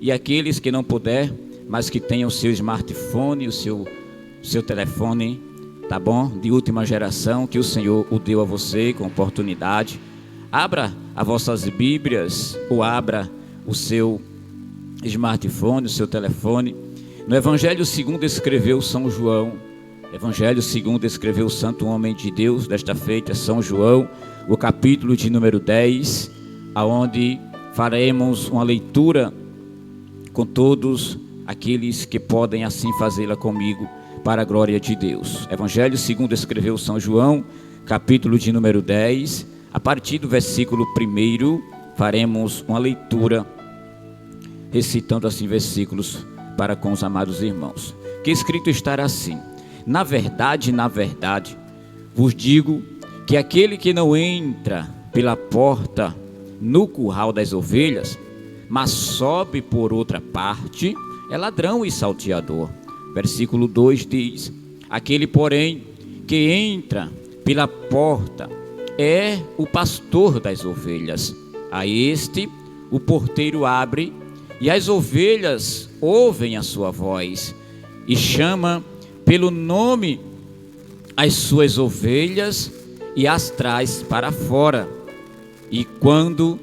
e aqueles que não puder, mas que tenham o seu smartphone, o seu telefone, tá bom? De última geração, que o Senhor o deu a você com oportunidade. Abra as vossas Bíblias ou abra o seu smartphone, o seu telefone. No Evangelho segundo escreveu São João, Evangelho segundo escreveu o santo homem de Deus desta feita, São João, o capítulo de número 10, aonde faremos uma leitura com todos aqueles que podem assim fazê-la comigo, para a glória de Deus. Evangelho segundo escreveu São João, capítulo de número 10, a partir do versículo 1, faremos uma leitura, recitando assim versículos para com os amados irmãos. Que escrito estará assim: na verdade, vos digo que aquele que não entra pela porta no curral das ovelhas, mas sobe por outra parte, é ladrão e salteador. Versículo 2 diz: aquele, porém, que entra pela porta é o pastor das ovelhas. A este o porteiro abre, e as ovelhas ouvem a sua voz, e chama pelo nome as suas ovelhas e as traz para fora. E quando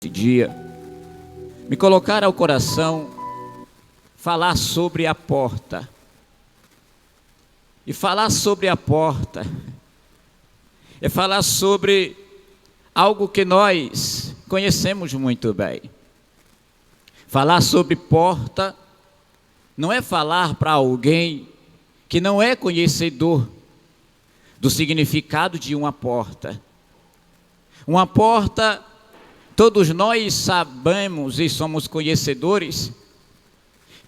dia me colocar ao coração falar sobre a porta. E falar sobre a porta é falar sobre algo que nós conhecemos muito bem. Falar sobre porta não é falar para alguém que não é conhecedor do significado de uma porta. Uma porta, todos nós sabemos e somos conhecedores,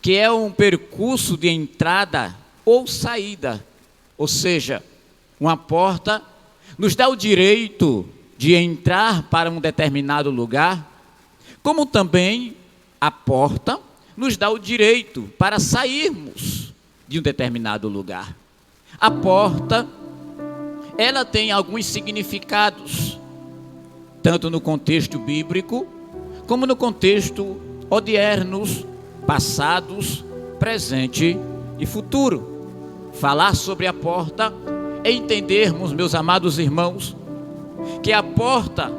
que é um percurso de entrada ou saída. Ou seja, uma porta nos dá o direito de entrar para um determinado lugar, como também a porta nos dá o direito para sairmos de um determinado lugar. A porta, ela tem alguns significados, tanto no contexto bíblico, como no contexto odiernos, passados, presente e futuro. Falar sobre a porta é entendermos, meus amados irmãos, que a porta,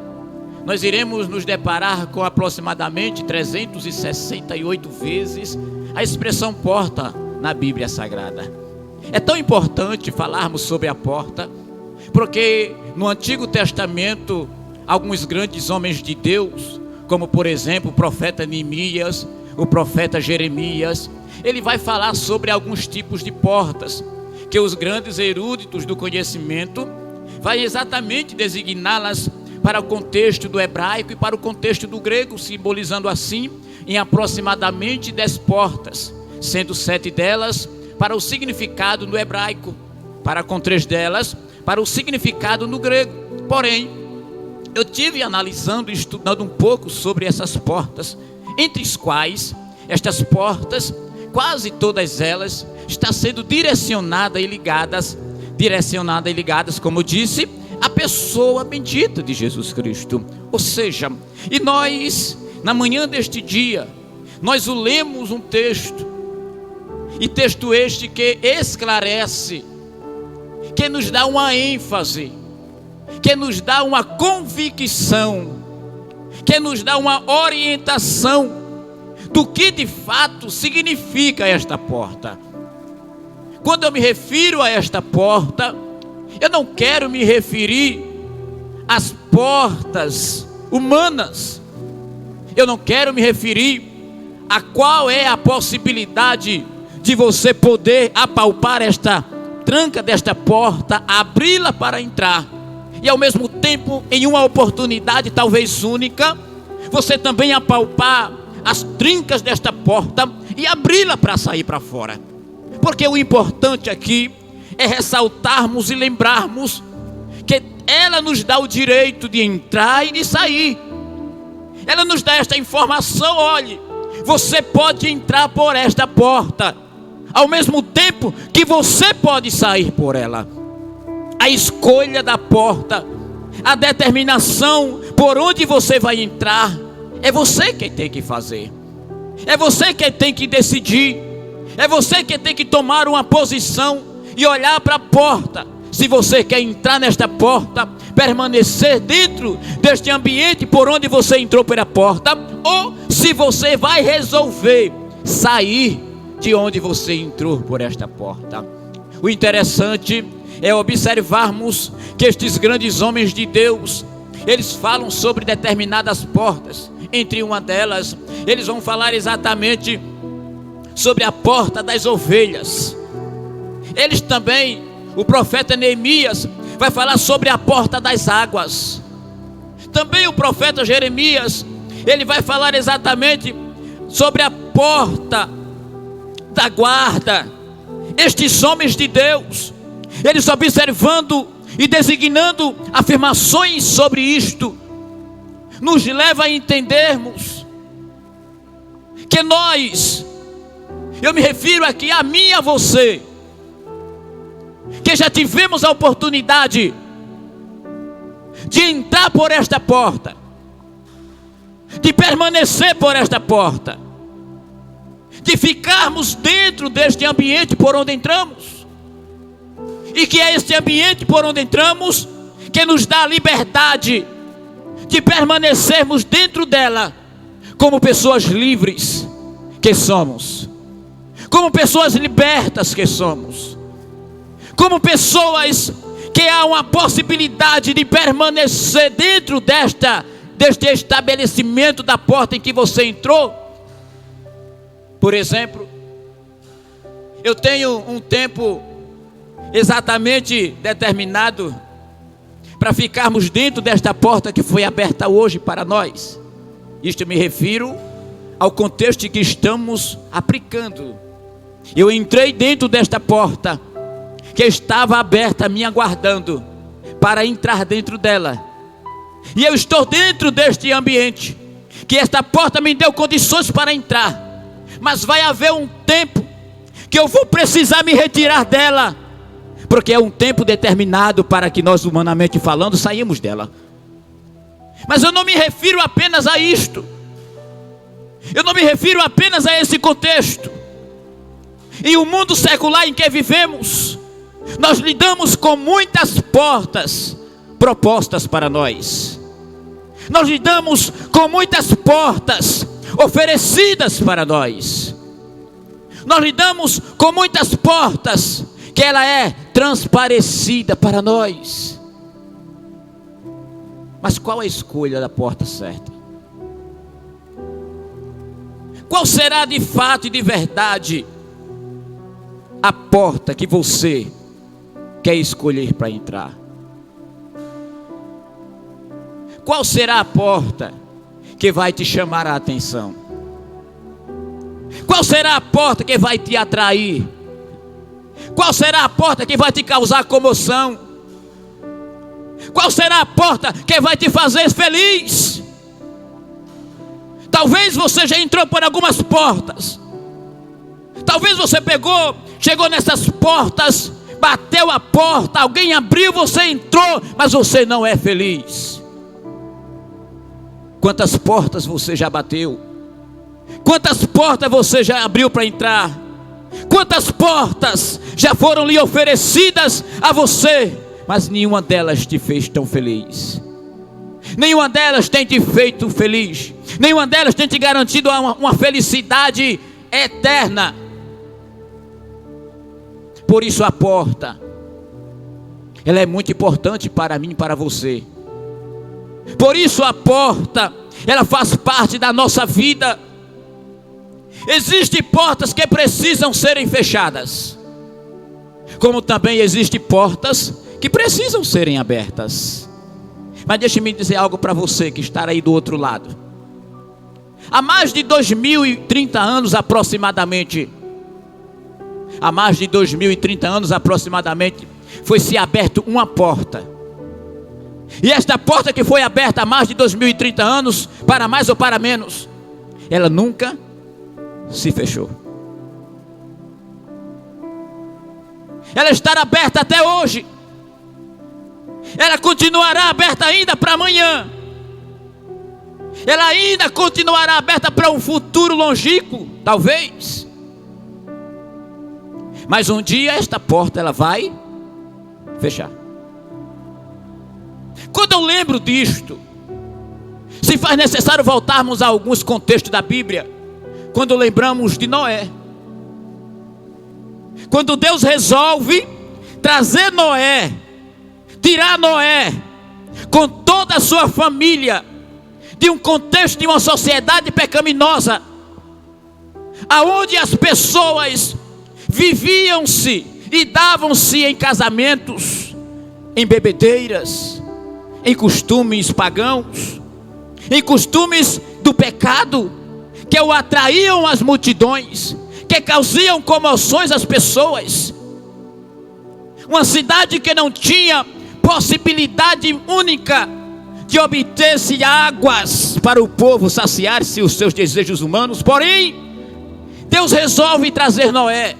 nós iremos nos deparar com aproximadamente 368 vezes a expressão porta na Bíblia Sagrada. É tão importante falarmos sobre a porta, porque no Antigo Testamento, alguns grandes homens de Deus, como por exemplo o profeta Neemias, o profeta Jeremias, ele vai falar sobre alguns tipos de portas, que os grandes eruditos do conhecimento vai exatamente designá-las para o contexto do hebraico e para o contexto do grego, simbolizando assim em aproximadamente 10 portas, sendo 7 delas para o significado no hebraico, para com 3 delas, para o significado no grego. Porém, eu tive analisando e estudando um pouco sobre essas portas, entre as quais estas portas, quase todas elas, estão sendo direcionadas e ligadas, como eu disse, à pessoa bendita de Jesus Cristo. Ou seja, e nós, na manhã deste dia, nós lemos um texto, e texto este que esclarece, que nos dá uma ênfase, que nos dá uma convicção, que nos dá uma orientação do que de fato significa esta porta. Quando eu me refiro a esta porta, eu não quero me referir às portas humanas, eu não quero me referir a qual é a possibilidade de você poder apalpar esta tranca desta porta, abri-la para entrar, e ao mesmo tempo, em uma oportunidade talvez única, você também apalpar as trincas desta porta e abri-la para sair para fora. Porque o importante aqui é ressaltarmos e lembrarmos que ela nos dá o direito de entrar e de sair. Ela nos dá esta informação: olhe, você pode entrar por esta porta, ao mesmo tempo que você pode sair por ela. A escolha da porta, a determinação por onde você vai entrar, é você quem tem que fazer, é você quem tem que decidir, é você que tem que tomar uma posição e olhar para a porta. Se você quer entrar nesta porta, permanecer dentro deste ambiente por onde você entrou pela porta, ou se você vai resolver sair de onde você entrou por esta porta. O interessante é observarmos que estes grandes homens de Deus, eles falam sobre determinadas portas. Entre uma delas, eles vão falar exatamente sobre a porta das ovelhas. Eles também, o profeta Neemias vai falar sobre a porta das águas. Também o profeta Jeremias, ele vai falar exatamente sobre a porta da guarda. Estes homens de Deus, eles observando e designando afirmações sobre isto, nos leva a entendermos que nós, eu me refiro aqui a mim e a você, que já tivemos a oportunidade de entrar por esta porta, de permanecer por esta porta, de ficarmos dentro deste ambiente por onde entramos, e que é este ambiente por onde entramos que nos dá a liberdade de permanecermos dentro dela como pessoas livres que somos, como pessoas libertas que somos, como pessoas que há uma possibilidade de permanecer dentro deste estabelecimento da porta em que você entrou. Por exemplo, eu tenho um tempo exatamente determinado para ficarmos dentro desta porta que foi aberta hoje para nós. Isto eu me refiro ao contexto em que estamos aplicando. Eu entrei dentro desta porta que estava aberta, me aguardando para entrar dentro dela, e eu estou dentro deste ambiente que esta porta me deu condições para entrar, mas vai haver um tempo que eu vou precisar me retirar dela, porque é um tempo determinado para que nós, humanamente falando, saímos dela. Mas eu não me refiro apenas a isto, eu não me refiro apenas a esse contexto. Em um mundo secular em que vivemos, nós lidamos com muitas portas propostas para nós, nós lidamos com muitas portas oferecidas para nós, nós lidamos com muitas portas que ela é transparecida para nós. Mas qual a escolha da porta certa? Qual será de fato e de verdade a porta que você quer escolher para entrar? Qual será a porta que vai te chamar a atenção? Qual será a porta que vai te atrair? Qual será a porta que vai te causar comoção? Qual será a porta que vai te fazer feliz? Talvez você já entrou por algumas portas. Talvez você chegou nessas portas, bateu a porta, alguém abriu, você entrou, mas você não é feliz. Quantas portas você já bateu? Quantas portas você já abriu para entrar? Quantas portas já foram lhe oferecidas a você, mas nenhuma delas te fez tão feliz? Nenhuma delas tem te feito feliz. Nenhuma delas tem te garantido uma felicidade eterna. Por isso a porta, ela é muito importante para mim e para você. Por isso a porta, ela faz parte da nossa vida. Existem portas que precisam serem fechadas, como também existem portas que precisam serem abertas. Mas deixe-me dizer algo para você que está aí do outro lado. Há mais de 2030 anos aproximadamente, foi-se aberta uma porta. E esta porta que foi aberta há mais de 2030 anos, para mais ou para menos, ela nunca se fechou. Ela estará aberta até hoje. Ela continuará aberta ainda para amanhã. Ela ainda continuará aberta para um futuro longínquo, talvez. Mas um dia esta porta ela vai fechar. Quando eu lembro disto, se faz necessário voltarmos a alguns contextos da Bíblia. Quando lembramos de Noé, quando Deus resolve trazer Noé, tirar Noé com toda a sua família de um contexto de uma sociedade pecaminosa, aonde as pessoas viviam-se e davam-se em casamentos, em bebedeiras, em costumes pagãos, em costumes do pecado, que o atraíam as multidões, que causavam comoções às pessoas. Uma cidade que não tinha possibilidade única de obter-se águas para o povo saciar-se os seus desejos humanos. Porém, Deus resolve trazer Noé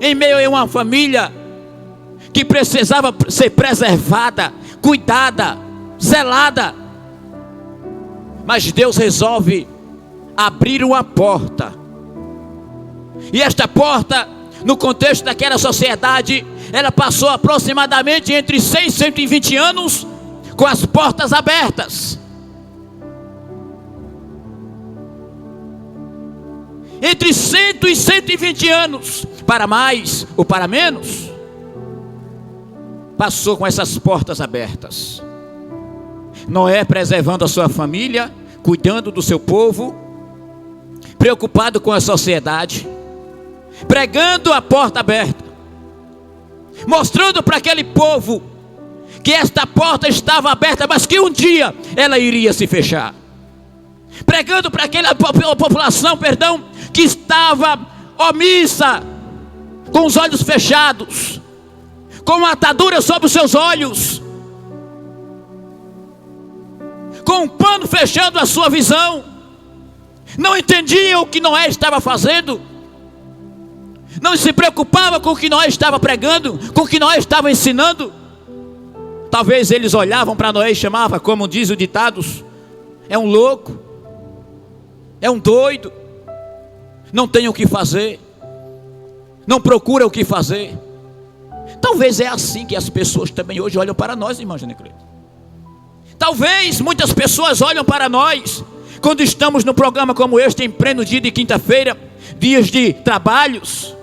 em meio a uma família que precisava ser preservada, cuidada, zelada. Mas Deus resolve abrir uma porta. E esta porta, no contexto daquela sociedade, ela passou aproximadamente entre 100 e 120 anos com as portas abertas. Entre 100 e 120 anos, para mais ou para menos, passou com essas portas abertas. Noé preservando a sua família, cuidando do seu povo, preocupado com a sociedade, pregando a porta aberta, mostrando para aquele povo que esta porta estava aberta, mas que um dia ela iria se fechar. Pregando para aquela população, que estava omissa, com os olhos fechados, com uma atadura sobre os seus olhos, com um pano fechando a sua visão. Não entendiam o que Noé estava fazendo, não se preocupava com o que Noé estava pregando, com o que Noé estava ensinando. Talvez eles olhavam para Noé e chamavam, como diz o ditados, é um louco, é um doido, não tem o que fazer, não procura o que fazer. Talvez é assim que as pessoas também hoje olham para nós, irmão Genecleto. Talvez muitas pessoas olham para nós quando estamos num programa como este, em pleno dia de quinta-feira, dias de trabalhos.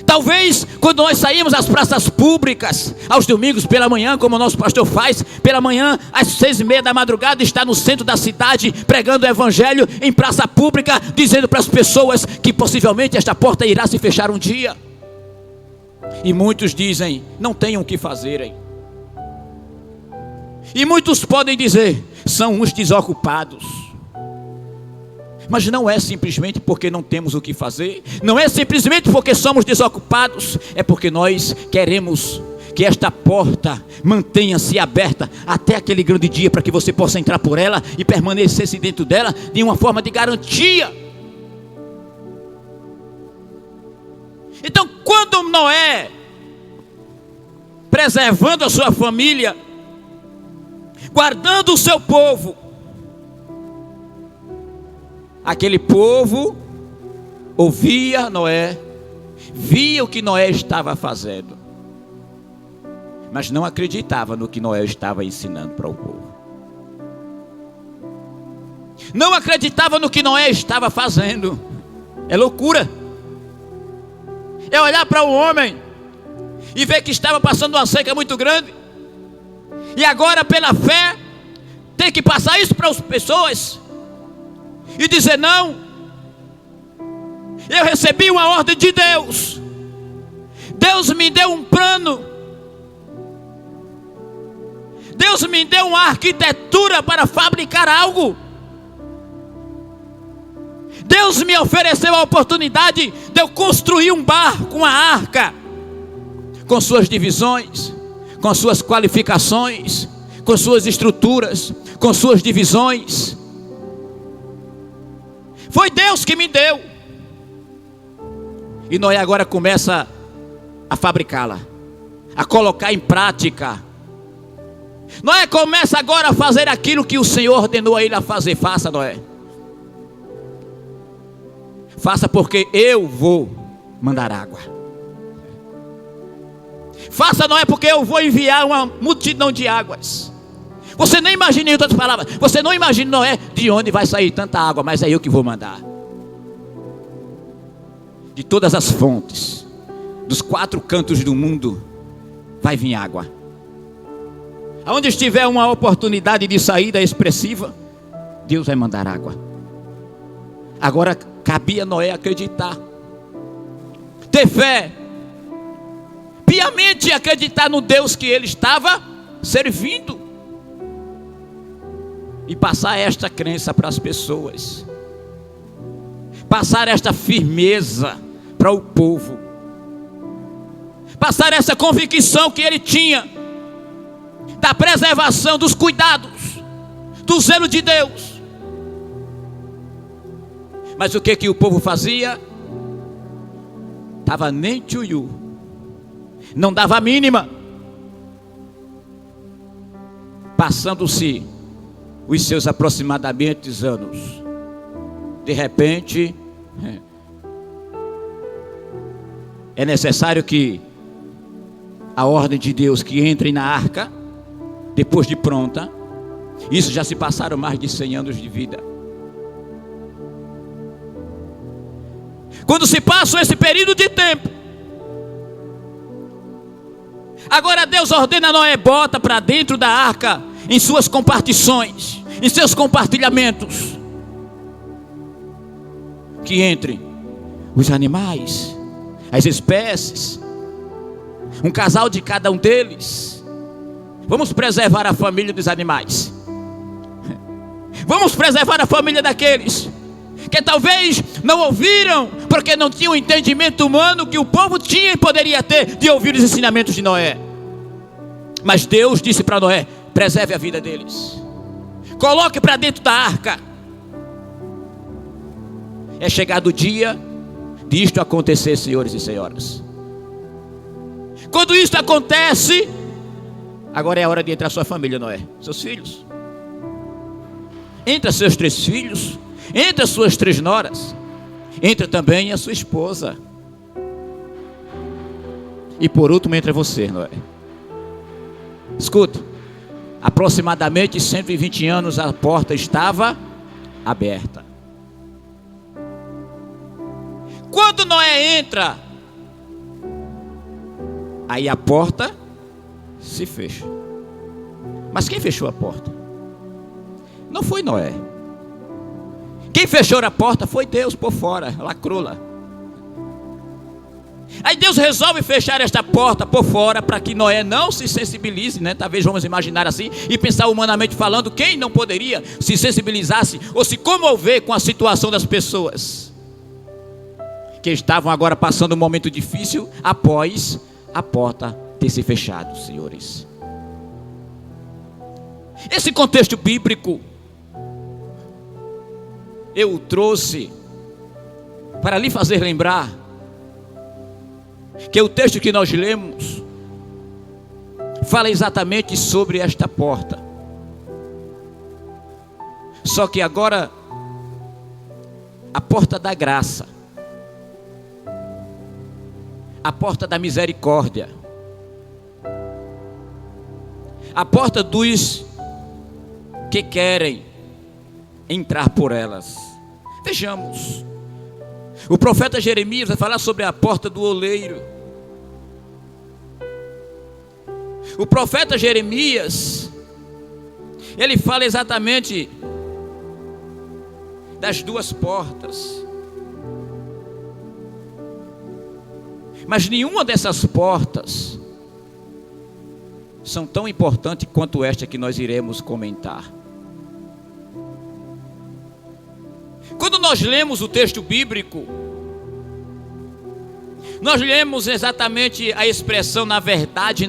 Talvez quando nós saímos às praças públicas, aos domingos pela manhã, como o nosso pastor faz, pela manhã, às 6:30 da madrugada, está no centro da cidade, pregando o evangelho em praça pública, dizendo para as pessoas que possivelmente esta porta irá se fechar um dia. E muitos dizem, não tenham o que fazerem. E muitos podem dizer, são uns desocupados, Mas não é simplesmente porque não temos o que fazer, não é simplesmente porque somos desocupados, é porque nós queremos que esta porta mantenha-se aberta até aquele grande dia, para que você possa entrar por ela e permanecer-se dentro dela de uma forma de garantia. Então, quando Noé, preservando a sua família, guardando o seu povo, aquele povo ouvia Noé, via o que Noé estava fazendo, mas não acreditava no que Noé estava ensinando para o povo. Não acreditava no que Noé estava fazendo. É loucura. É olhar para o homem e ver que estava passando uma seca muito grande, e agora pela fé tem que passar isso para as pessoas e dizer: não, eu recebi uma ordem de Deus, Deus me deu um plano, Deus me deu uma arquitetura para fabricar algo, Deus me ofereceu a oportunidade de eu construir um barco, uma arca, com suas divisões, com suas qualificações, com suas estruturas, com suas divisões. Foi Deus que me deu. E Noé agora começa a fabricá-la, a colocar em prática. Noé começa agora a fazer aquilo que o Senhor ordenou a ele a fazer. Faça, Noé. Faça, porque eu vou mandar água. Faça, Noé, porque eu vou enviar uma multidão de águas. Você nem imagina, em outras palavras, você não imagina, Noé, de onde vai sair tanta água, mas é eu que vou mandar. De todas as fontes, dos 4 cantos do mundo, vai vir água. Aonde estiver uma oportunidade de saída expressiva, Deus vai mandar água. Agora cabia Noé acreditar, ter fé, piamente acreditar no Deus que ele estava servindo, e passar esta crença para as pessoas, passar esta firmeza para o povo, passar essa convicção que ele tinha da preservação, dos cuidados, do zelo de Deus. Mas o que o povo fazia? Estava nem tchuiu, não dava a mínima. Passando-se os seus aproximadamente anos, de repente, é necessário que a ordem de Deus que entre na arca, depois de pronta. Isso já se passaram mais de 100 anos de vida. Quando se passa esse período de tempo, agora Deus ordena a Noé: bota para dentro da arca, em suas compartições, em seus compartilhamentos, que entre os animais, as espécies, um casal de cada um deles. Vamos preservar a família dos animais. Vamos preservar a família daqueles que talvez não ouviram, porque não tinham o entendimento humano que o povo tinha e poderia ter de ouvir os ensinamentos de Noé. Mas Deus disse para Noé: preserve a vida deles, coloque para dentro da arca. É chegado o dia disto acontecer, senhores e senhoras. Quando isto acontece, agora é a hora de entrar sua família, Noé, seus filhos. Entra seus 3 filhos, entra suas 3 noras, entra também a sua esposa. E por último entra você, Noé. Escuta, aproximadamente 120 anos a porta estava aberta. Quando Noé entra, aí a porta se fecha. Mas quem fechou a porta? Não foi Noé. Quem fechou a porta foi Deus por fora, lacrou-la. Aí Deus resolve fechar esta porta por fora para que Noé não se sensibilize, né? Talvez vamos imaginar assim e pensar humanamente falando, quem não poderia se sensibilizasse ou se comover com a situação das pessoas que estavam agora passando um momento difícil após a porta ter se fechado, senhores. Esse contexto bíblico eu trouxe para lhe fazer lembrar que o texto que nós lemos fala exatamente sobre esta porta. Só que agora a porta da graça, a porta da misericórdia, a porta dos que querem entrar por elas. Vejamos, o profeta Jeremias vai falar sobre a porta do oleiro. O profeta Jeremias, ele fala exatamente das duas portas. Mas nenhuma dessas portas são tão importantes quanto esta que nós iremos comentar. Quando nós lemos o texto bíblico, nós lemos exatamente a expressão na verdade,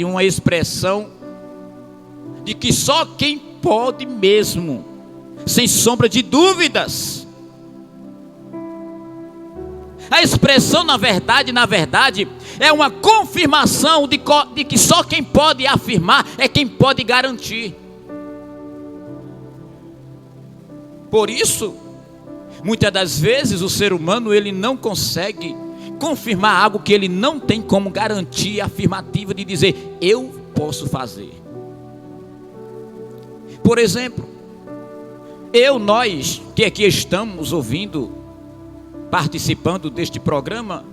uma expressão de que só quem pode mesmo, sem sombra de dúvidas. A expressão na verdade, é uma confirmação de que só quem pode afirmar é quem pode garantir. Por isso, muitas das vezes o ser humano ele não consegue confirmar algo que ele não tem como garantia afirmativa de dizer, eu posso fazer. Por exemplo, nós que aqui estamos ouvindo, participando deste programa,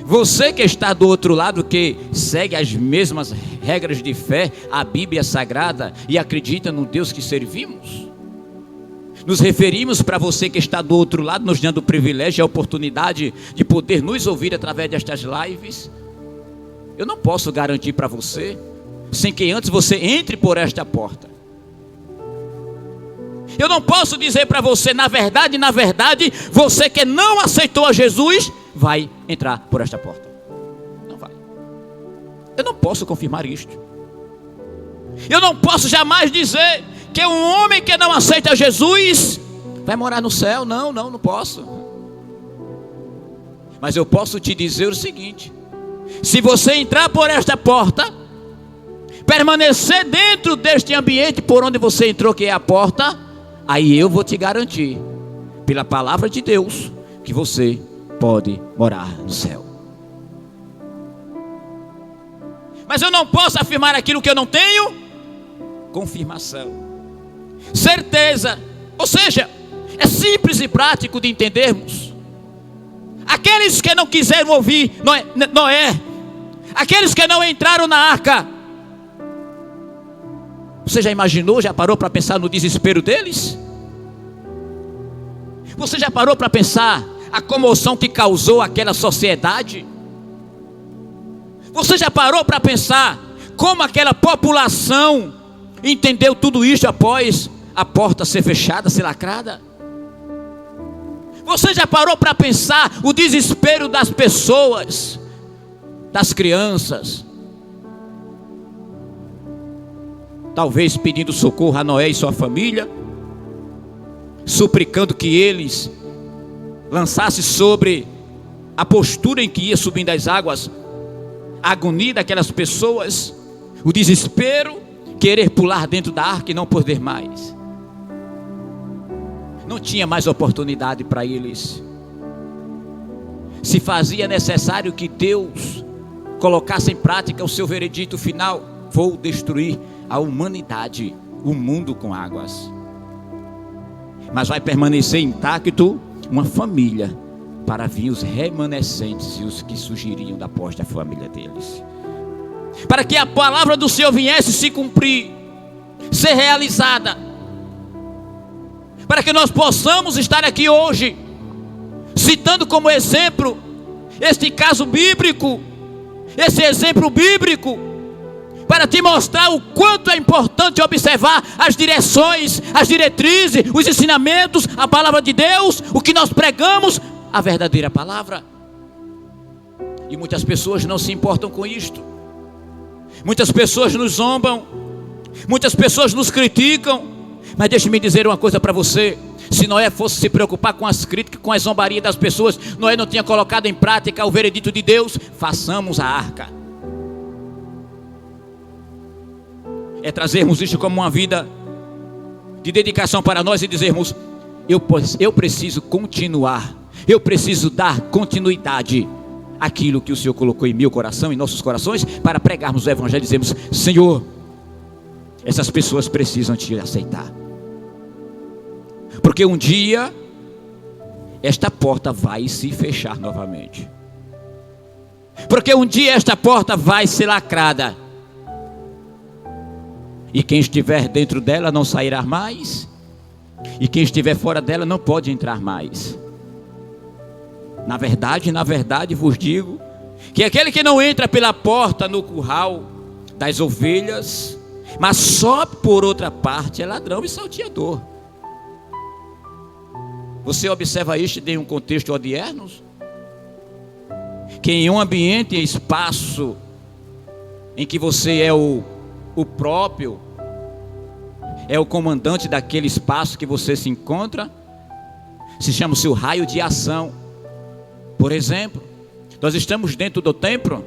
você que está do outro lado, que segue as mesmas regras de fé, a Bíblia Sagrada e acredita no Deus que servimos, nos referimos para você que está do outro lado, nos dando o privilégio e a oportunidade de poder nos ouvir através destas lives. Eu não posso garantir para você, sem que antes você entre por esta porta. Eu não posso dizer para você, na verdade, você que não aceitou a Jesus, vai entrar por esta porta. Não vai. Eu não posso confirmar isto. Eu não posso jamais dizer que um homem que não aceita Jesus vai morar no céu. Não posso. Mas eu posso te dizer o seguinte: se você entrar por esta porta, permanecer dentro deste ambiente por onde você entrou, que é a porta, aí eu vou te garantir, pela palavra de Deus, que você pode morar no céu. Mas eu não posso afirmar aquilo que eu não tenho confirmação, certeza. Ou seja, é simples e prático de entendermos. Aqueles que não quiseram ouvir Noé, aqueles que não entraram na arca, você já imaginou, já parou para pensar no desespero deles? Você já parou para pensar a comoção que causou aquela sociedade? Você já parou para pensar como aquela população entendeu tudo isso após a porta ser fechada, ser lacrada? Você já parou para pensar o desespero das pessoas, das crianças? Talvez pedindo socorro a Noé e sua família, suplicando que eles lançassem sobre a postura em que ia subindo as águas, a agonia daquelas pessoas, o desespero, querer pular dentro da arca e não poder mais. Não tinha mais oportunidade para eles. Se fazia necessário que Deus colocasse em prática o seu veredito final: vou destruir a humanidade, o mundo com águas. Mas vai permanecer intacto uma família, para vir os remanescentes e os que surgiriam da pós da família deles, para que a palavra do Senhor viesse se cumprir, ser realizada, para que nós possamos estar aqui hoje, citando como exemplo este caso bíblico, esse exemplo bíblico, para te mostrar o quanto é importante observar as direções, as diretrizes, os ensinamentos, a palavra de Deus, o que nós pregamos, a verdadeira palavra. E muitas pessoas não se importam com isto. Muitas pessoas nos zombam, muitas pessoas nos criticam. Mas deixe-me dizer uma coisa para você: se Noé fosse se preocupar com as críticas, com as zombarias das pessoas, Noé não tinha colocado em prática o veredito de Deus: façamos a arca. É trazermos isso como uma vida de dedicação para nós e dizermos: eu preciso continuar, eu preciso dar continuidade àquilo que o Senhor colocou em meu coração, em nossos corações, para pregarmos o Evangelho. Dizemos: Senhor, essas pessoas precisam te aceitar, porque um dia esta porta vai se fechar novamente, porque um dia esta porta vai ser lacrada, e quem estiver dentro dela não sairá mais, e quem estiver fora dela não pode entrar mais. Na verdade vos digo que aquele que não entra pela porta no curral das ovelhas, mas sobe por outra parte, é ladrão e salteador. Você observa isto em um contexto odierno, que em um ambiente, espaço, em que você é o próprio, é o comandante daquele espaço que você se encontra, se chama o seu raio de ação. Por exemplo, nós estamos dentro do templo.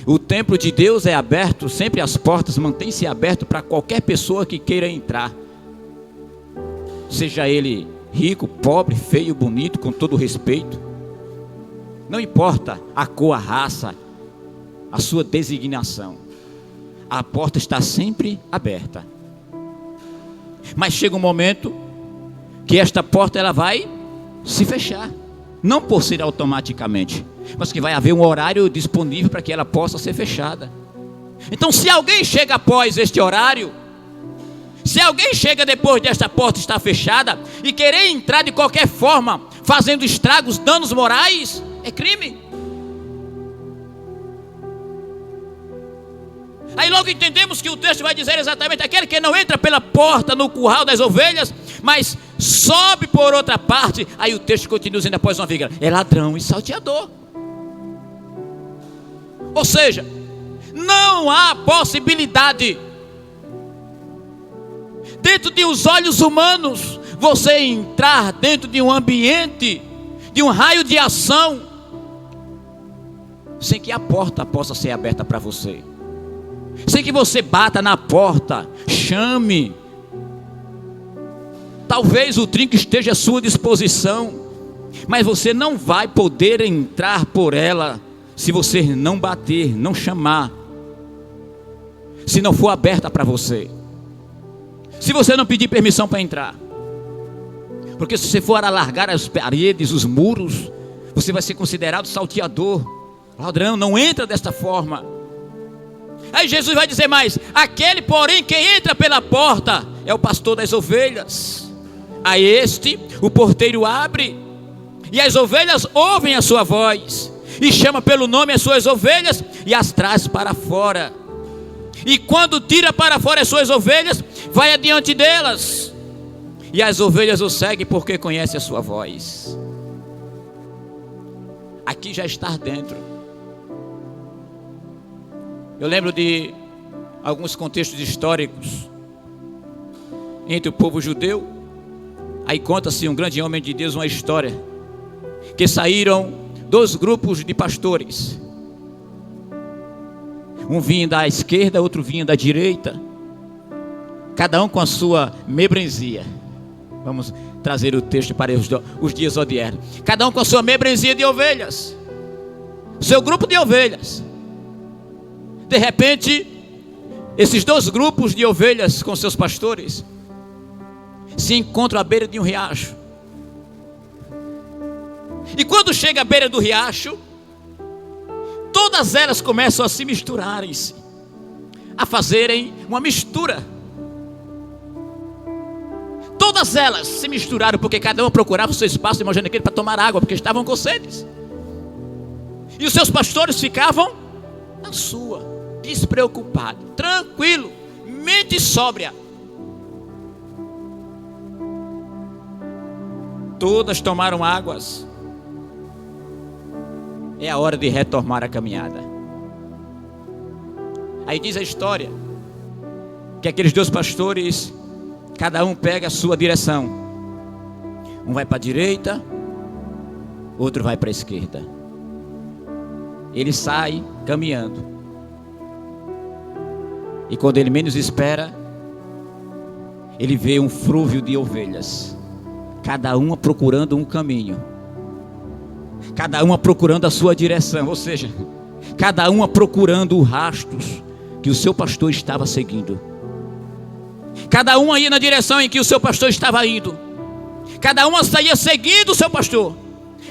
O templo de Deus é aberto, sempre as portas mantêm-se abertas para qualquer pessoa que queira entrar, seja ele rico, pobre, feio, bonito, com todo respeito. Não importa a cor, a raça, a sua designação, a porta está sempre aberta. Mas chega um momento que esta porta ela vai se fechar, não por ser automaticamente, mas que vai haver um horário disponível para que ela possa ser fechada. Então, se alguém chega após este horário, se alguém chega depois desta porta estar fechada e querer entrar de qualquer forma, fazendo estragos, danos morais, é crime. Aí logo entendemos que o texto vai dizer exatamente: aquele que não entra pela porta no curral das ovelhas, mas sobe por outra parte. Aí o texto continua dizendo após uma vírgula: é ladrão e salteador. Ou seja, não há possibilidade, dentro de os olhos humanos, você entrar dentro de um ambiente, de um raio de ação, sem que a porta possa ser aberta para você, sem que você bata na porta, chame. Talvez o trinco esteja à sua disposição, mas você não vai poder entrar por ela se você não bater, não chamar, se não for aberta para você, se você não pedir permissão para entrar. Porque se você for alargar as paredes, os muros, você vai ser considerado salteador, ladrão. Não entra desta forma. Aí Jesus vai dizer mais: aquele porém que entra pela porta é o pastor das ovelhas. A este o porteiro abre, e as ovelhas ouvem a sua voz, e chama pelo nome as suas ovelhas, e as traz para fora. E quando tira para fora as suas ovelhas, vai adiante delas, e as ovelhas o seguem porque conhecem a sua voz. Aqui já está dentro. Eu lembro de alguns contextos históricos entre o povo judeu. Aí conta-se um grande homem de Deus, uma história, que saíram 2 grupos de pastores. Um vinha da esquerda, outro vinha da direita, cada um com a sua membresia. Vamos trazer o texto para os dias odiernos. Cada um com a sua membresia de ovelhas, seu grupo de ovelhas. De repente, esses 2 grupos de ovelhas com seus pastores se encontram à beira de um riacho. E quando chega à beira do riacho, todas elas começam a se misturarem-se, a fazerem uma mistura. Todas elas se misturaram porque cada uma procurava o seu espaço, imaginando aquele para tomar água, porque estavam com sede. E os seus pastores ficavam na sua, despreocupado, tranquilo, mente sóbria. Todas tomaram águas. É a hora de retomar a caminhada. Aí diz a história que aqueles 2 pastores, cada um pega a sua direção. Um vai para a direita, outro vai para a esquerda. Ele sai caminhando. E quando ele menos espera, ele vê um frúvio de ovelhas, cada uma procurando um caminho, cada uma procurando a sua direção, ou seja, cada uma procurando os rastros que o seu pastor estava seguindo. Cada uma ia na direção em que o seu pastor estava indo. Cada uma saía seguindo o seu pastor.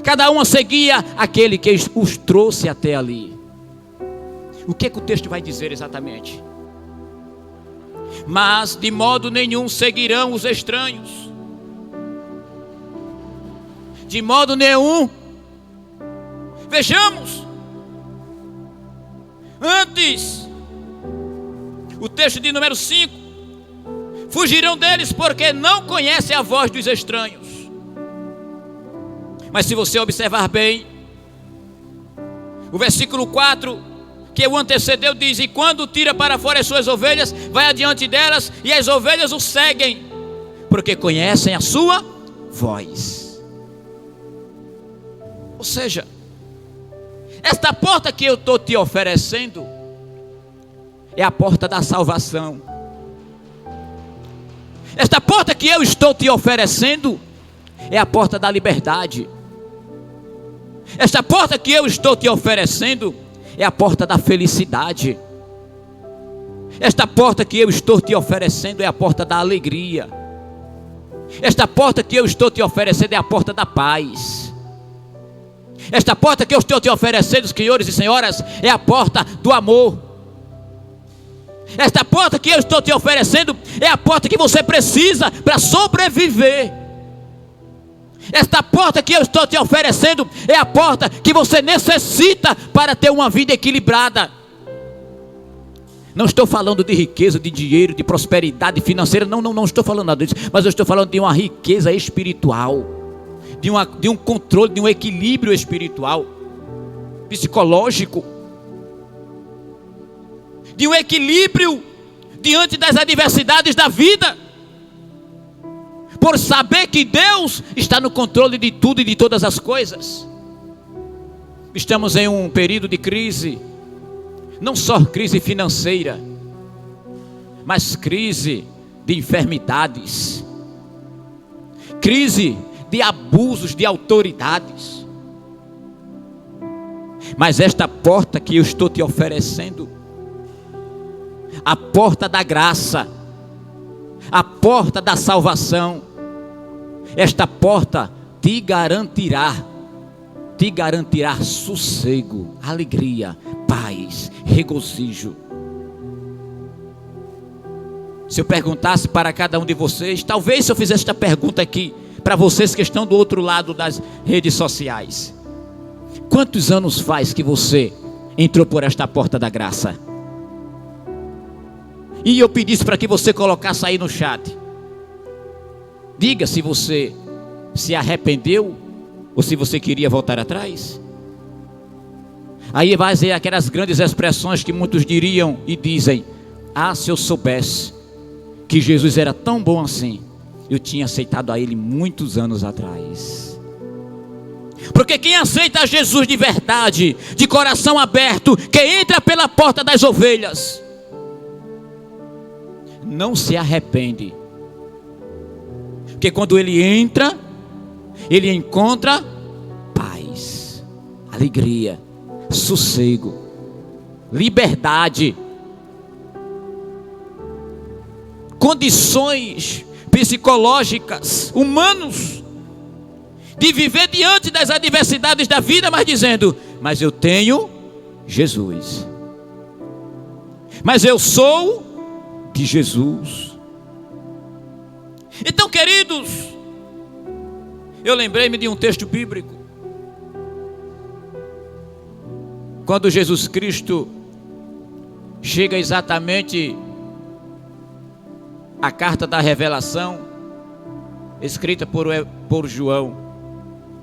Cada uma seguia aquele que os trouxe até ali. O que o texto vai dizer exatamente? Mas de modo nenhum seguirão os estranhos. De modo nenhum. Vejamos. Antes, o texto de número 5. Fugirão deles porque não conhecem a voz dos estranhos. Mas se você observar bem, o versículo 4, que o antecedeu, diz: e quando tira para fora as suas ovelhas, vai adiante delas, e as ovelhas o seguem, porque conhecem a sua voz. Ou seja, esta porta que eu estou te oferecendo é a porta da salvação. Esta porta que eu estou te oferecendo é a porta da liberdade. Esta porta que eu estou te oferecendo é a porta da felicidade. Esta porta que eu estou te oferecendo é a porta da alegria. Esta porta que eu estou te oferecendo é a porta da paz. Esta porta que eu estou te oferecendo, senhores e senhoras, é a porta do amor. Esta porta que eu estou te oferecendo é a porta que você precisa para sobreviver. Esta porta que eu estou te oferecendo é a porta que você necessita para ter uma vida equilibrada. Não estou falando de riqueza, de dinheiro, de prosperidade financeira. Não estou falando nada disso. Mas eu estou falando de uma riqueza espiritual, de um controle, de um equilíbrio espiritual, psicológico, de um equilíbrio diante das adversidades da vida, por saber que Deus está no controle de tudo e de todas as coisas. Estamos em um período de crise, não só crise financeira, mas crise de enfermidades, crise de abusos de autoridades. Mas esta porta que eu estou te oferecendo, a porta da graça, a porta da salvação, esta porta te garantirá sossego, alegria, paz, regozijo. Se eu perguntasse para cada um de vocês, talvez se eu fizesse esta pergunta aqui para vocês que estão do outro lado das redes sociais: quantos anos faz que você entrou por esta porta da graça? E eu pedisse para que você colocasse aí no chat. Diga se você se arrependeu ou se você queria voltar atrás. Aí vai ser aquelas grandes expressões que muitos diriam e dizem: ah, se eu soubesse que Jesus era tão bom assim, eu tinha aceitado a Ele muitos anos atrás. Porque quem aceita Jesus de verdade, de coração aberto, que entra pela porta das ovelhas, não se arrepende. Porque quando ele entra, ele encontra paz, alegria, sossego, liberdade, condições psicológicas, humanos, de viver diante das adversidades da vida, mas dizendo: mas eu tenho Jesus, mas eu sou de Jesus. Então, queridos, eu lembrei-me de um texto bíblico quando Jesus Cristo chega exatamente à carta da revelação, escrita por João,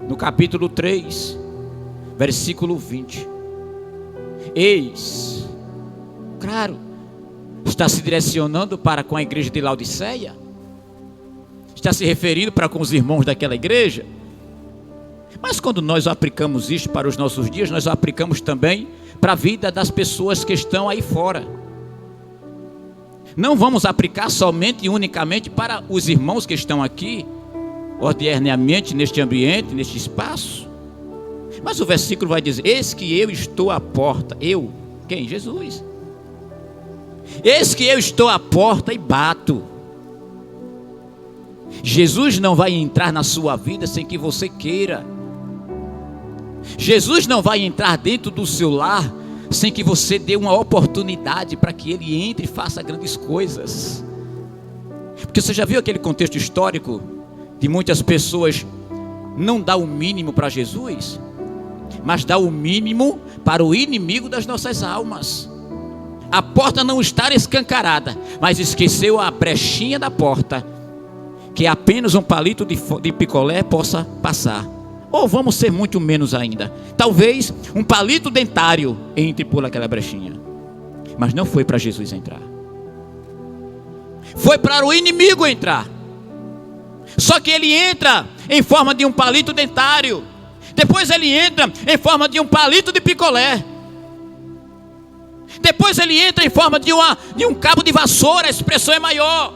no capítulo 3, versículo 20. Eis, claro, está se direcionando para com a igreja de Laodiceia, está se referindo para com os irmãos daquela igreja. Mas quando nós aplicamos isto para os nossos dias, nós aplicamos também para a vida das pessoas que estão aí fora. Não vamos aplicar somente e unicamente para os irmãos que estão aqui, ordinariamente, neste ambiente, neste espaço. Mas o versículo vai dizer: eis que eu estou à porta. Eu? Quem? Jesus. Eis que eu estou à porta e bato. Jesus não vai entrar na sua vida sem que você queira. Jesus não vai entrar dentro do seu lar sem que você dê uma oportunidade para que Ele entre e faça grandes coisas. Porque você já viu aquele contexto histórico de muitas pessoas não dar o mínimo para Jesus, mas dar o mínimo para o inimigo das nossas almas. A porta não está escancarada, mas esqueceu a brechinha da porta, que apenas um palito de picolé possa passar. Ou vamos ser muito menos ainda, talvez um palito dentário entre por aquela brechinha. Mas não foi para Jesus entrar, foi para o inimigo entrar. Só que ele entra em forma de um palito dentário, depois ele entra em forma de um palito de picolé, depois ele entra em forma de um cabo de vassoura, a expressão é maior.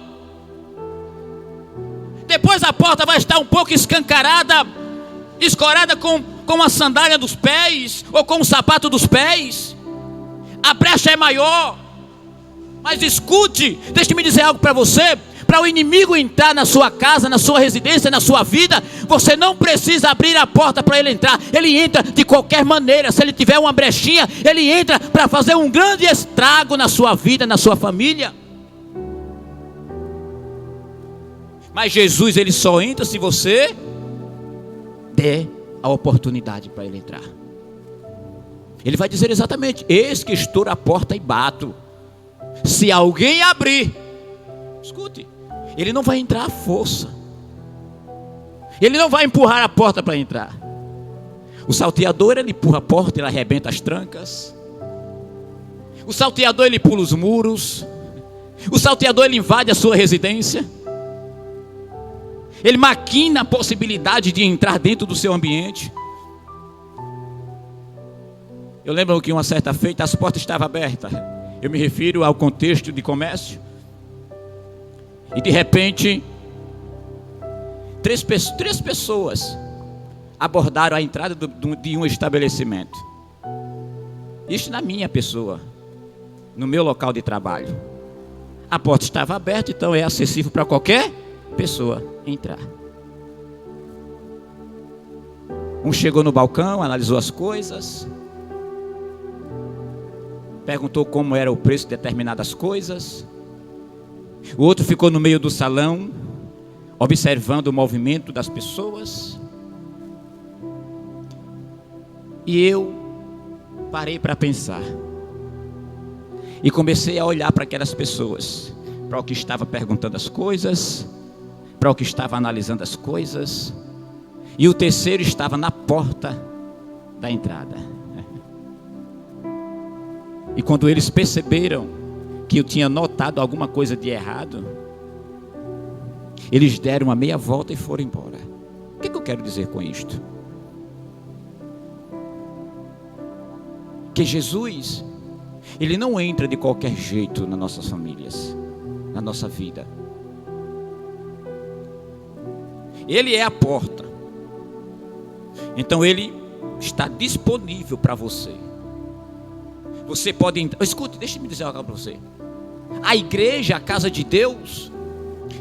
Depois a porta vai estar um pouco escancarada, escorada com a sandália dos pés, ou com o sapato dos pés. A brecha é maior. Mas escute, deixe-me dizer algo para você. Para o inimigo entrar na sua casa, na sua residência, na sua vida, você não precisa abrir a porta para ele entrar. Ele entra de qualquer maneira. Se ele tiver uma brechinha, ele entra para fazer um grande estrago na sua vida, na sua família. Mas Jesus, ele só entra se você der a oportunidade para ele entrar. Ele vai dizer exatamente: eis que estou à porta e bato. Se alguém abrir, escute, ele não vai entrar à força, ele não vai empurrar a porta para entrar. O salteador, ele empurra a porta, ele arrebenta as trancas. O salteador, ele pula os muros. O salteador, ele invade a sua residência. Ele maquina a possibilidade de entrar dentro do seu ambiente. Eu lembro que uma certa feita as portas estavam abertas. Eu me refiro ao contexto de comércio. E de repente, três pessoas abordaram a entrada de um estabelecimento. Isso na minha pessoa, no meu local de trabalho. A porta estava aberta, então é acessível para qualquer pessoa entrar. Um chegou no balcão, analisou as coisas, perguntou como era o preço de determinadas coisas. O outro ficou no meio do salão, observando o movimento das pessoas. E eu parei para pensar e comecei a olhar para aquelas pessoas, para o que estava perguntando as coisas, para o que estava analisando as coisas. E o terceiro estava na porta da entrada. E quando eles perceberam que eu tinha notado alguma coisa de errado, eles deram uma meia volta e foram embora. O que eu quero dizer com isto? Que Jesus, Ele não entra de qualquer jeito nas nossas famílias, na nossa vida. Ele é a porta. Então Ele está disponível para você. Você pode entrar. Escute, deixa-me dizer algo para você. A igreja, a casa de Deus,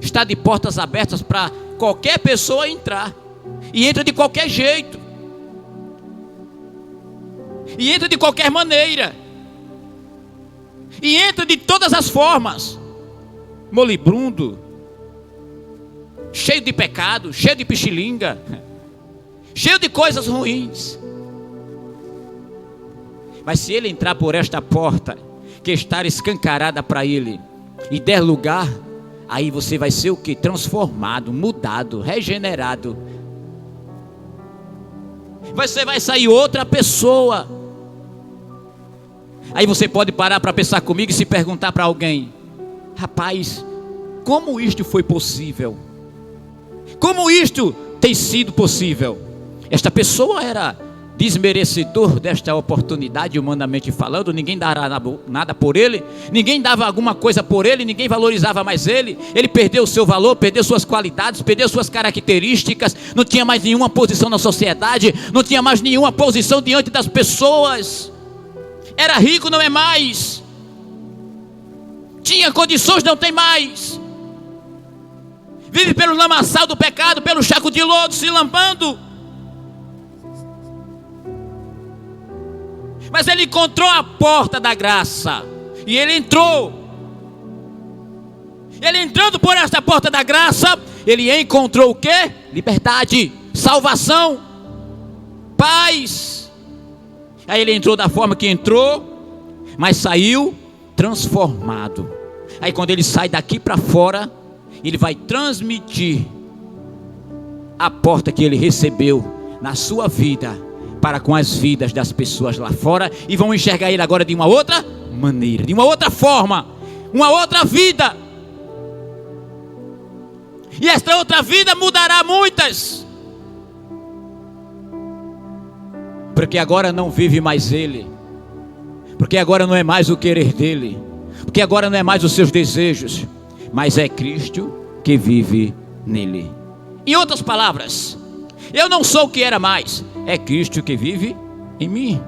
está de portas abertas para qualquer pessoa entrar. E entra de qualquer jeito. E entra de qualquer maneira. E entra de todas as formas. Moribundo, cheio de pecado, cheio de pichilinga, cheio de coisas ruins. Mas se ele entrar por esta porta, que está escancarada para ele, e der lugar, aí você vai ser o que? Transformado, mudado, regenerado. Você vai sair outra pessoa. Aí você pode parar para pensar comigo e se perguntar para alguém: rapaz, como isto foi possível? Como isto tem sido possível? Esta pessoa era desmerecedor desta oportunidade, humanamente falando. Ninguém dará nada por ele, ninguém dava alguma coisa por ele, ninguém valorizava mais ele. Ele perdeu o seu valor, perdeu suas qualidades, perdeu suas características, não tinha mais nenhuma posição na sociedade, não tinha mais nenhuma posição diante das pessoas. Era rico, não é mais. Tinha condições, não tem mais. Vive pelo lamaçal do pecado, pelo chaco de lodo, se lampando. Mas ele encontrou a porta da graça, e ele entrou. Ele entrando por esta porta da graça, ele encontrou o quê? Liberdade, salvação, paz. Aí ele entrou da forma que entrou, mas saiu transformado. Aí quando ele sai daqui para fora, ele vai transmitir a porta que ele recebeu na sua vida para com as vidas das pessoas lá fora, e vão enxergar ele agora de uma outra maneira, de uma outra forma, uma outra vida. E esta outra vida mudará muitas, porque agora não vive mais ele, porque agora não é mais o querer dele, porque agora não é mais os seus desejos, mas é Cristo que vive nele. Em outras palavras, eu não sou o que era mais, é Cristo que vive em mim.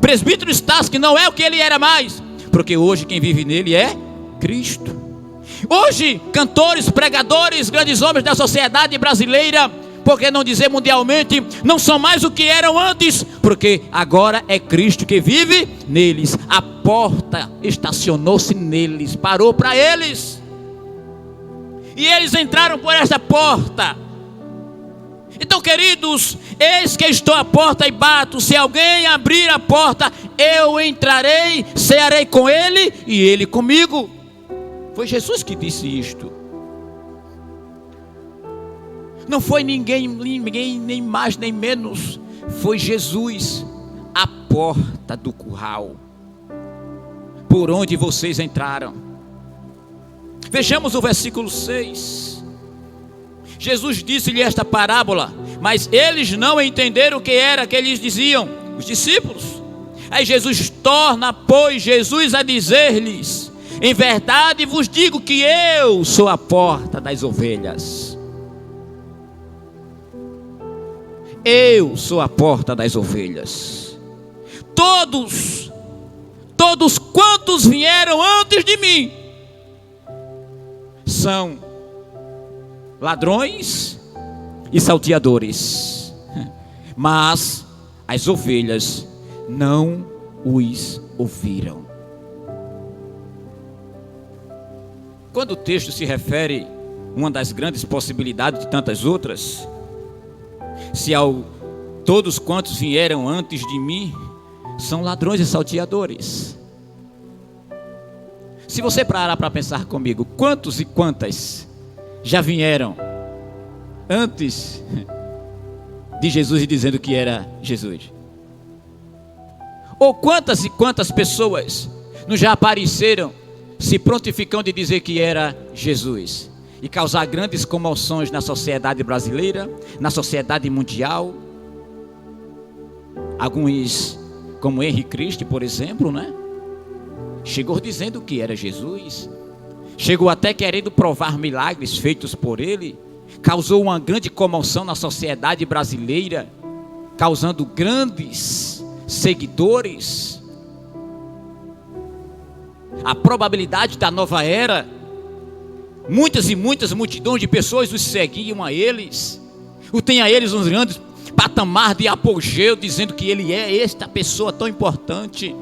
Presbítero Stassi não é o que ele era mais, porque hoje quem vive nele é Cristo. Hoje, cantores, pregadores, grandes homens da sociedade brasileira, por que não dizer mundialmente, não são mais o que eram antes, porque agora é Cristo que vive neles. A porta estacionou-se neles, parou para eles, e eles entraram por esta porta. Então, queridos, eis que estou à porta e bato. Se alguém abrir a porta, eu entrarei, cearei com ele e ele comigo. Foi Jesus que disse isto. Não foi ninguém nem mais nem menos. Foi Jesus, a porta do curral, por onde vocês entraram. Vejamos o versículo 6. Jesus disse-lhe esta parábola, mas eles não entenderam o que era que eles diziam, os discípulos. Aí Jesus torna, pois, Jesus a dizer-lhes: em verdade vos digo que eu sou a porta das ovelhas. Eu sou a porta das ovelhas. Todos quantos vieram antes de mim são ladrões e salteadores, mas as ovelhas não os ouviram. Quando o texto se refere a uma das grandes possibilidades de tantas outras, se ao todos quantos vieram antes de mim são ladrões e salteadores. Se você parar para pensar comigo, quantos e quantas já vieram antes de Jesus e dizendo que era Jesus? Ou quantas e quantas pessoas não já apareceram se prontificando de dizer que era Jesus e causar grandes comoções na sociedade brasileira, na sociedade mundial? Alguns, como Henri Cristo, por exemplo, né? Chegou dizendo que era Jesus, chegou até querendo provar milagres feitos por ele, causou uma grande comoção na sociedade brasileira, causando grandes seguidores. A probabilidade da nova era, muitas e muitas multidões de pessoas os seguiam a eles, o tem a eles uns grandes patamar de apogeu, dizendo que ele é esta pessoa tão importante.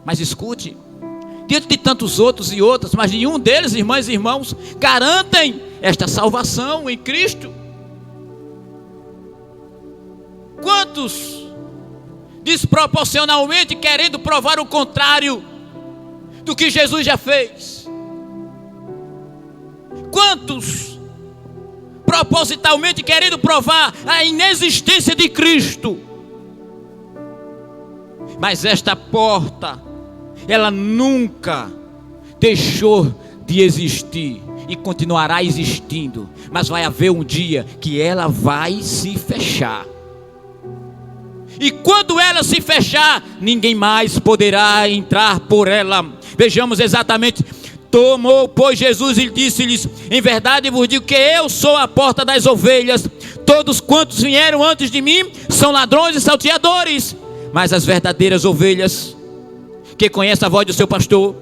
Mas escute, diante de tantos outros e outras, mas nenhum deles, irmãs e irmãos, garantem esta salvação em Cristo. Quantos desproporcionalmente querendo provar o contrário do que Jesus já fez? Quantos propositalmente querendo provar a inexistência de Cristo? Mas esta porta, ela nunca deixou de existir e continuará existindo, mas vai haver um dia que ela vai se fechar. E quando ela se fechar, ninguém mais poderá entrar por ela. Vejamos exatamente. Tomou, pois, Jesus e disse-lhes: em verdade vos digo que eu sou a porta das ovelhas. Todos quantos vieram antes de mim são ladrões e salteadores, mas as verdadeiras ovelhas, que conhecem a voz do seu pastor,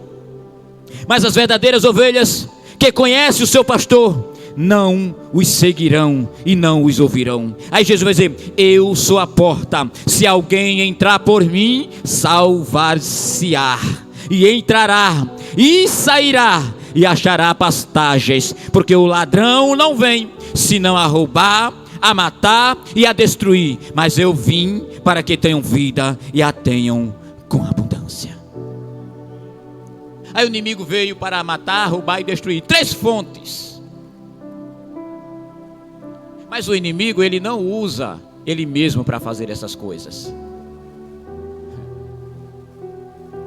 mas as verdadeiras ovelhas, que conhecem o seu pastor, não os seguirão e não os ouvirão. Aí Jesus vai dizer: eu sou a porta, se alguém entrar por mim, salvar-se-á, e entrará e sairá e achará pastagens, porque o ladrão não vem senão a roubar, a matar e a destruir, mas eu vim para que tenham vida e a tenham com abundância. Aí o inimigo veio para matar, roubar e destruir. 3 fontes. Mas o inimigo, ele não usa ele mesmo para fazer essas coisas.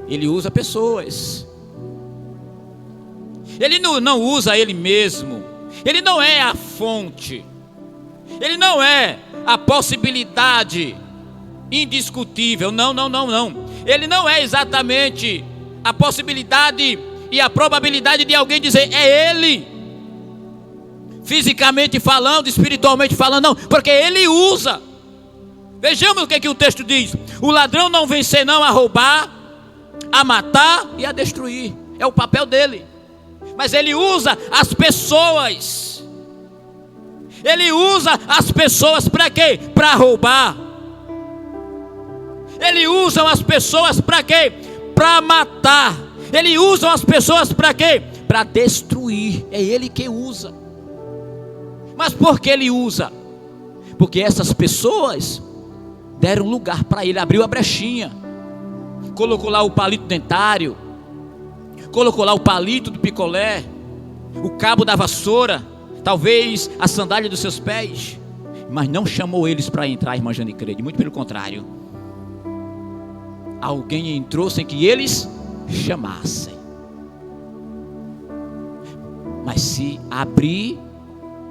Ele usa pessoas. Ele não usa ele mesmo. Ele não é a fonte. Ele não é a possibilidade indiscutível. Não. Ele não é exatamente a possibilidade e a probabilidade de alguém dizer é ele. Fisicamente falando, espiritualmente falando, não. Porque ele usa. Vejamos o que o texto diz. O ladrão não vem senão a roubar, a matar e a destruir. É o papel dele. Mas ele usa as pessoas. Ele usa as pessoas para quê? Para roubar. Ele usa as pessoas para quê? Para matar. Ele usa as pessoas para quê? Para destruir. É ele que usa. Mas por que ele usa? Porque essas pessoas deram lugar para ele. Abriu a brechinha, colocou lá o palito dentário, colocou lá o palito do picolé, o cabo da vassoura, talvez a sandália dos seus pés, mas não chamou eles para entrar, irmã Jane Crede, muito pelo contrário. Alguém entrou sem que eles chamassem. Mas se abrir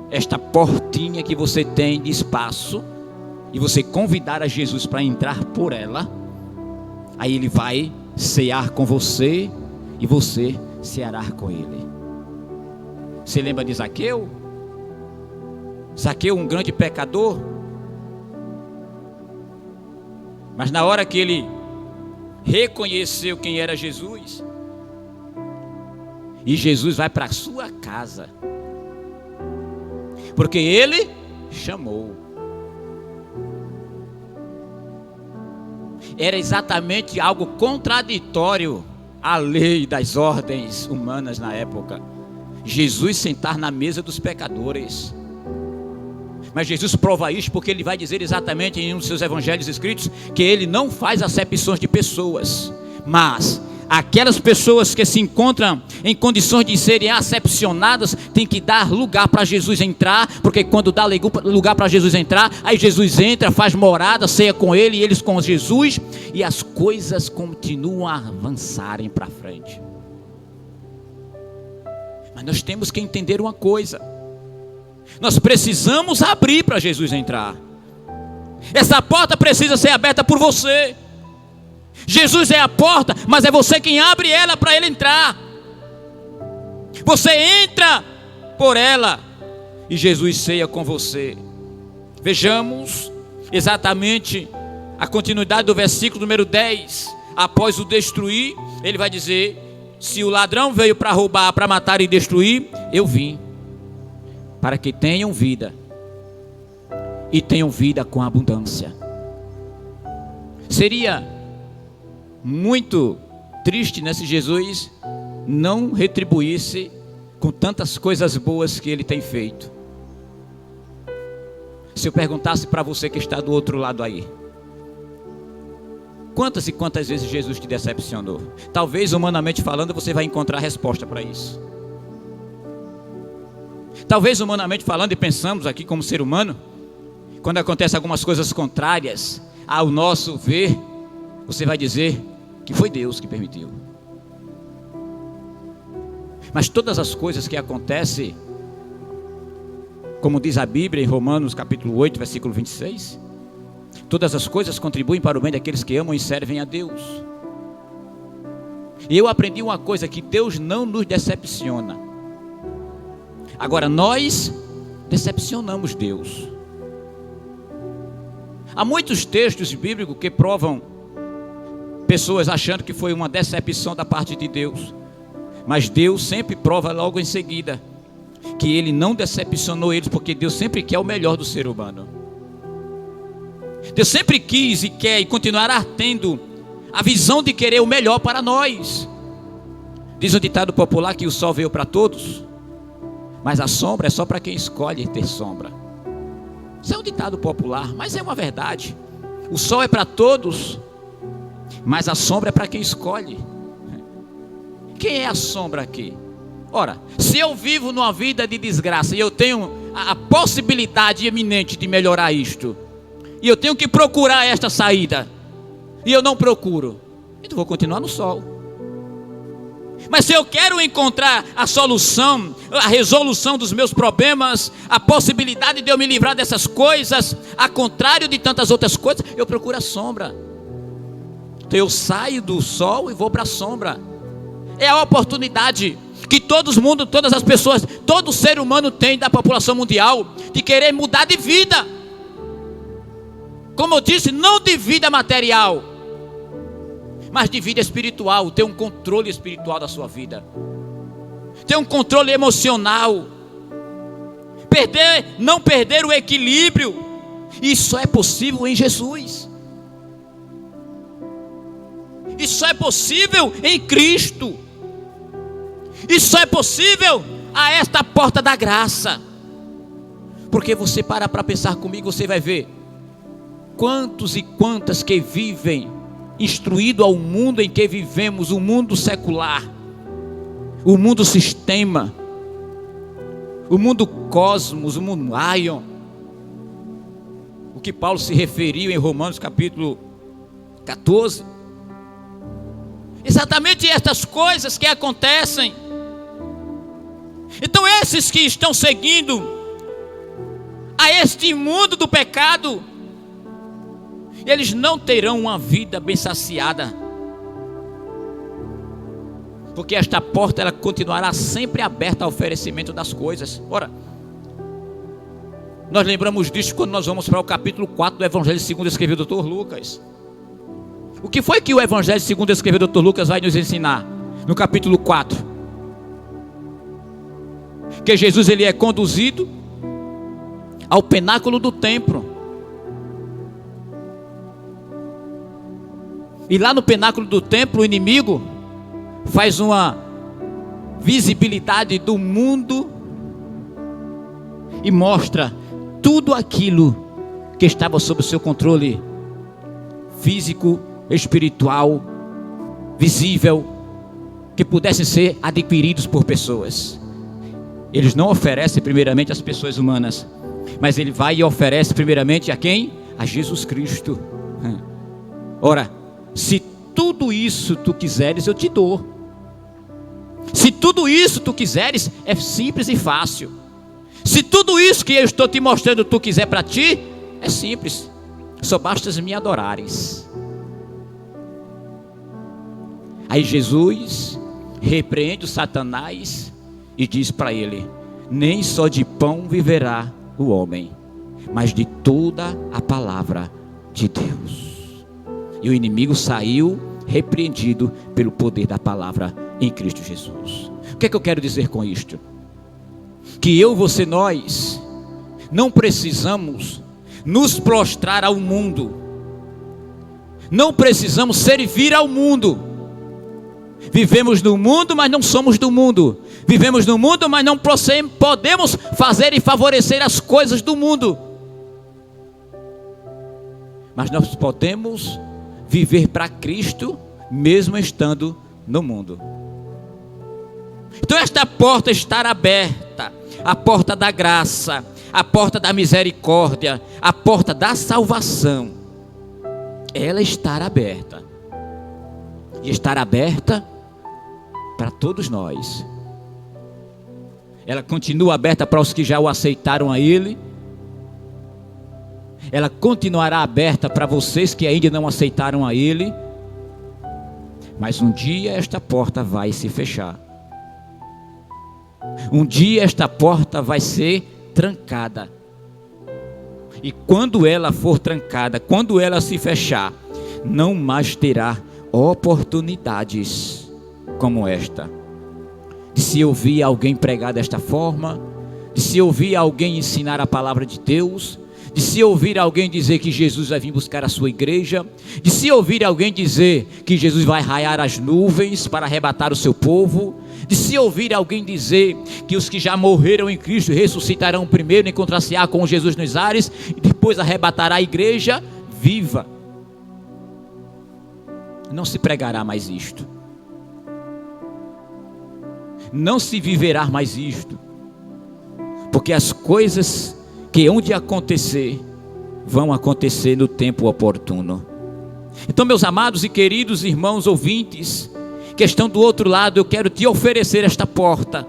esta portinha que você tem de espaço, e você convidar a Jesus para entrar por ela, aí ele vai cear com você, e você ceará com ele. Você lembra de Zaqueu? Zaqueu, um grande pecador, mas na hora que ele reconheceu quem era Jesus, e Jesus vai para a sua casa, porque ele chamou. Era exatamente algo contraditório à lei das ordens humanas na época. Jesus sentar na mesa dos pecadores. Mas Jesus prova isso porque ele vai dizer exatamente em um dos seus evangelhos escritos que ele não faz acepções de pessoas, mas aquelas pessoas que se encontram em condições de serem acepcionadas têm que dar lugar para Jesus entrar, porque quando dá lugar para Jesus entrar, aí Jesus entra, faz morada, ceia com ele e eles com Jesus, e as coisas continuam a avançarem para frente. Mas nós temos que entender uma coisa: nós precisamos abrir para Jesus entrar. Essa porta precisa ser aberta por você. Jesus é a porta, mas é você quem abre ela para ele entrar. Você entra por ela e Jesus ceia com você. Vejamos exatamente a continuidade do versículo número 10. Após o destruir, ele vai dizer: se o ladrão veio para roubar, para matar e destruir, eu vim para que tenham vida e tenham vida com abundância. Seria muito triste, né, se Jesus não retribuísse com tantas coisas boas que ele tem feito. Se eu perguntasse para você que está do outro lado aí, Quantas e quantas vezes Jesus te decepcionou? Talvez, humanamente falando, você vai encontrar a resposta para isso. Talvez, humanamente falando, e pensamos aqui como ser humano, quando acontecem algumas coisas contrárias ao nosso ver, você vai dizer que foi Deus que permitiu. Mas todas as coisas que acontecem, como diz a Bíblia em Romanos capítulo 8, versículo 26, todas as coisas contribuem para o bem daqueles que amam e servem a Deus. E eu aprendi uma coisa, que Deus não nos decepciona. Agora nós decepcionamos Deus. Há muitos textos bíblicos que provam pessoas achando que foi uma decepção da parte de Deus. Mas Deus sempre prova logo em seguida que Ele não decepcionou eles, porque Deus sempre quer o melhor do ser humano. Deus sempre quis e quer e continuará tendo a visão de querer o melhor para nós. Diz o ditado popular que o sol veio para todos, mas a sombra é só para quem escolhe ter sombra. Isso é um ditado popular, mas é uma verdade. O sol é para todos, mas a sombra é para quem escolhe. Quem é a sombra aqui? Ora, se eu vivo numa vida de desgraça e eu tenho a possibilidade iminente de melhorar isto, e eu tenho que procurar esta saída, e eu não procuro, então vou continuar no sol. Mas se eu quero encontrar a solução, a resolução dos meus problemas, a possibilidade de eu me livrar dessas coisas, a contrário de tantas outras coisas, eu procuro a sombra. Então eu saio do sol e vou para a sombra. É a oportunidade que todas as pessoas, todo ser humano tem da população mundial, de querer mudar de vida. Como eu disse, não de vida material, mas de vida espiritual. Ter um controle espiritual da sua vida, ter um controle emocional, não perder o equilíbrio. Isso é possível em Jesus. Isso é possível em Cristo. Isso é possível a esta porta da graça. Porque você para pensar comigo, você vai ver quantos e quantas que vivem instruído ao mundo em que vivemos, o mundo secular, o mundo sistema, o mundo cosmos, o mundo Aion, o que Paulo se referiu em Romanos capítulo 14. Exatamente estas coisas que acontecem. Então esses que estão seguindo a este mundo do pecado, eles não terão uma vida bem saciada, porque esta porta ela continuará sempre aberta ao oferecimento das coisas. Ora, nós lembramos disso quando nós vamos para o capítulo 4 do Evangelho segundo escreveu o Dr. Lucas. O que foi que o Evangelho segundo escreveu o Dr. Lucas vai nos ensinar? No capítulo 4, que Jesus ele é conduzido ao pináculo do templo. E lá no pináculo do templo, o inimigo faz uma visibilidade do mundo e mostra tudo aquilo que estava sob o seu controle físico, espiritual, visível, que pudessem ser adquiridos por pessoas. Eles não oferecem primeiramente às pessoas humanas, mas ele vai e oferece primeiramente a quem? A Jesus Cristo. Ora, se tudo isso tu quiseres, eu te dou. Se tudo isso tu quiseres, é simples e fácil. Se tudo isso que eu estou te mostrando tu quiser para ti, é simples. Só basta me adorares. Aí Jesus repreende o Satanás e diz para ele: nem só de pão viverá o homem, mas de toda a palavra de Deus. E o inimigo saiu repreendido pelo poder da palavra em Cristo Jesus. O que é que eu quero dizer com isto? Que eu, você, nós não precisamos nos prostrar ao mundo, não precisamos servir ao mundo. Vivemos no mundo, mas não somos do mundo. Vivemos no mundo, mas não podemos fazer e favorecer as coisas do mundo. Mas nós podemos viver para Cristo, mesmo estando no mundo. Então esta porta está aberta, a porta da graça, a porta da misericórdia, a porta da salvação. Ela está aberta. E estar aberta para todos nós. Ela continua aberta para os que já o aceitaram a Ele. Ela continuará aberta para vocês que ainda não aceitaram a Ele. Mas um dia esta porta vai se fechar. Um dia esta porta vai ser trancada. E quando ela for trancada, quando ela se fechar, não mais terá oportunidades como esta. De se ouvir alguém pregar desta forma, de se ouvir alguém ensinar a palavra de Deus, de se ouvir alguém dizer que Jesus vai vir buscar a sua igreja, de se ouvir alguém dizer que Jesus vai raiar as nuvens para arrebatar o seu povo, de se ouvir alguém dizer que os que já morreram em Cristo ressuscitarão primeiro, encontrar-se-á com Jesus nos ares e depois arrebatará a igreja viva. Não se pregará mais isto. Não se viverá mais isto. Porque as coisas que hão de acontecer, vão acontecer no tempo oportuno. Então, meus amados e queridos irmãos ouvintes, que estão do outro lado, eu quero te oferecer esta porta.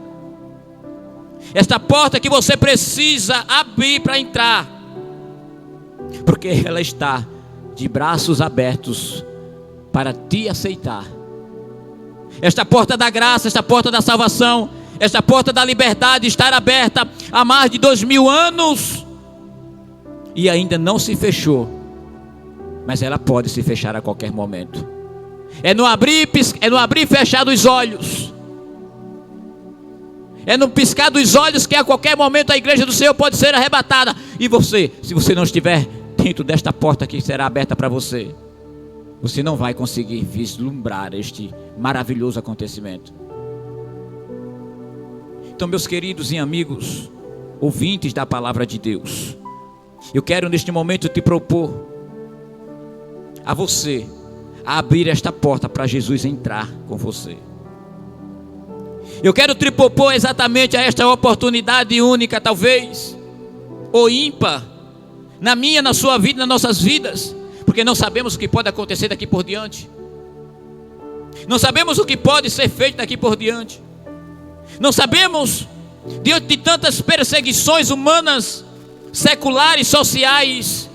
Esta porta que você precisa abrir para entrar. Porque ela está de braços abertos para te aceitar. Esta porta da graça, esta porta da salvação, esta porta da liberdade está aberta há mais de 2000 anos e ainda não se fechou, mas ela pode se fechar a qualquer momento. É no abrir e fechar dos olhos, é no piscar dos olhos que a qualquer momento a igreja do Senhor pode ser arrebatada. E você, se você não estiver dentro desta porta que será aberta para você, você não vai conseguir vislumbrar este maravilhoso acontecimento. Então, meus queridos e amigos, ouvintes da palavra de Deus, eu quero neste momento te propor a você a abrir esta porta para Jesus entrar com você. Eu quero te propor exatamente a esta oportunidade única, talvez, ou ímpar, na minha, na sua vida, nas nossas vidas, porque não sabemos o que pode acontecer daqui por diante. Não sabemos o que pode ser feito daqui por diante. Não sabemos, diante de tantas perseguições humanas, seculares, sociais,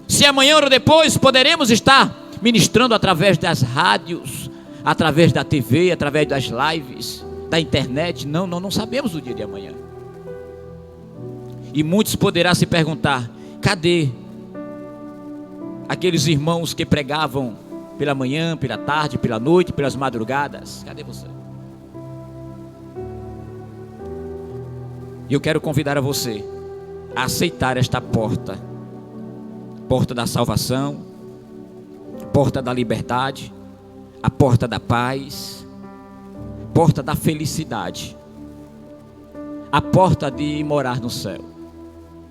se amanhã ou depois poderemos estar ministrando através das rádios, através da TV, através das lives, da internet. Não sabemos o dia de amanhã. E muitos poderão se perguntar: cadê aqueles irmãos que pregavam pela manhã, pela tarde, pela noite, pelas madrugadas? Cadê você? E eu quero convidar a você a aceitar esta porta, porta da salvação, porta da liberdade, a porta da paz, porta da felicidade, a porta de morar no céu.